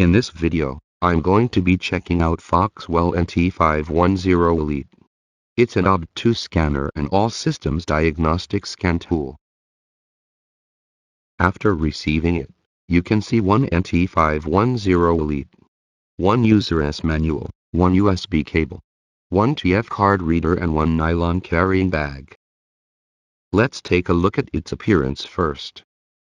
In this video, I'm going to be checking out FOXWELL NT510 ELITE. It's an obtuse scanner and all systems diagnostic scan tool. After receiving it, you can see one NT510 ELITE, one user's manual, one USB cable, one TF card reader and one nylon carrying bag. Let's take a look at its appearance first.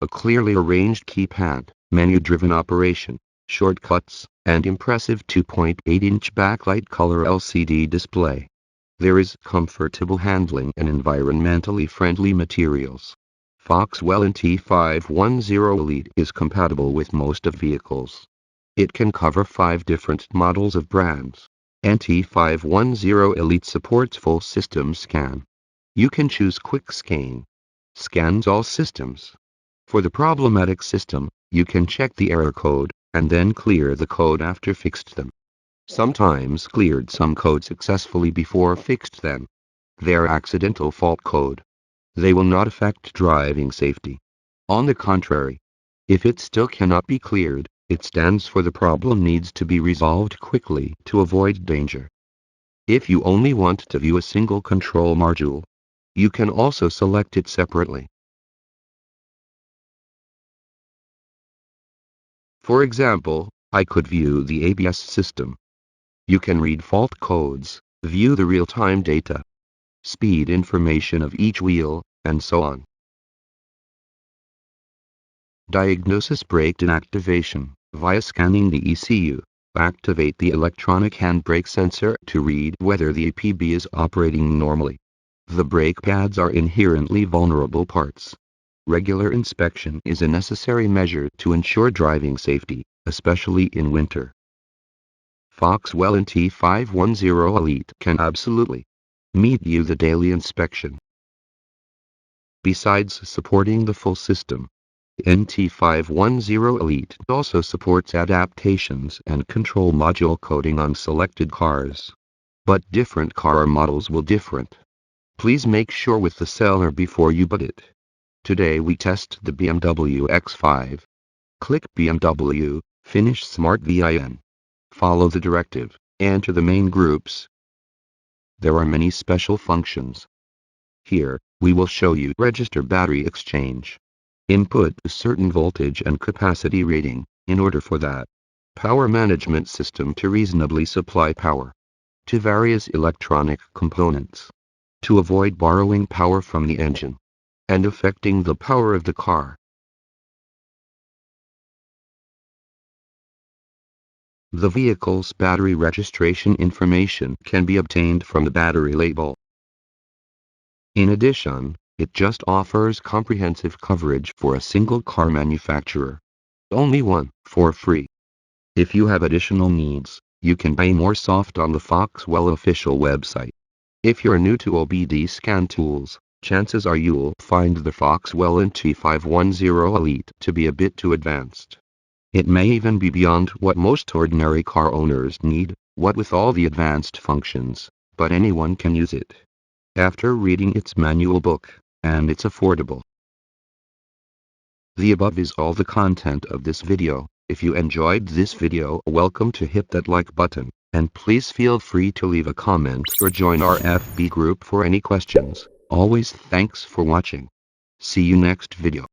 A clearly arranged keypad, menu-driven operation, shortcuts, and impressive 2.8-inch backlight color LCD display. There is comfortable handling and environmentally friendly materials. FOXWELL NT510 ELITE is compatible with most of vehicles. It can cover 5 different models of brands. NT510 ELITE supports full system scan. You can choose quick scan. Scans all systems. For the problematic system, you can check the error code, and then clear the code after fixed them. Sometimes cleared some code successfully before fixed them. They're accidental fault code. They will not affect driving safety. On the contrary, if it still cannot be cleared, it stands for the problem needs to be resolved quickly to avoid danger. If you only want to view a single control module, you can also select it separately. For example, I could view the ABS system. You can read fault codes, view the real-time data, speed information of each wheel, and so on. Diagnosis breakdown activation. Via scanning the ECU, activate the electronic handbrake sensor to read whether the APB is operating normally. The brake pads are inherently vulnerable parts. Regular inspection is a necessary measure to ensure driving safety, especially in winter. FOXWELL NT510 ELITE can absolutely meet you the daily inspection. Besides supporting the full system, NT510 ELITE also supports adaptations and control module coding on selected cars. But different car models will different. Please make sure with the seller before you buy it. Today we test the BMW X5. Click BMW, finish Smart VIN. Follow the directive, enter the main groups. There are many special functions. Here, we will show you register battery exchange. Input a certain voltage and capacity rating, in order for that power management system to reasonably supply power to various electronic components, to avoid borrowing power from the engine and affecting the power of the car. The vehicle's battery registration information can be obtained from the battery label. In addition, it just offers comprehensive coverage for a single car manufacturer. Only one, for free. If you have additional needs, you can buy more soft on the FOXWELL official website. If you're new to OBD scan tools, chances are you'll find the FOXWELL NT510 ELITE to be a bit too advanced. It may even be beyond what most ordinary car owners need, what with all the advanced functions, but anyone can use it. After reading its manual book, and it's affordable. The above is all the content of this video. If you enjoyed this video, welcome to hit that like button, and please feel free to leave a comment or join our FB group for any questions. Always thanks for watching. See you next video.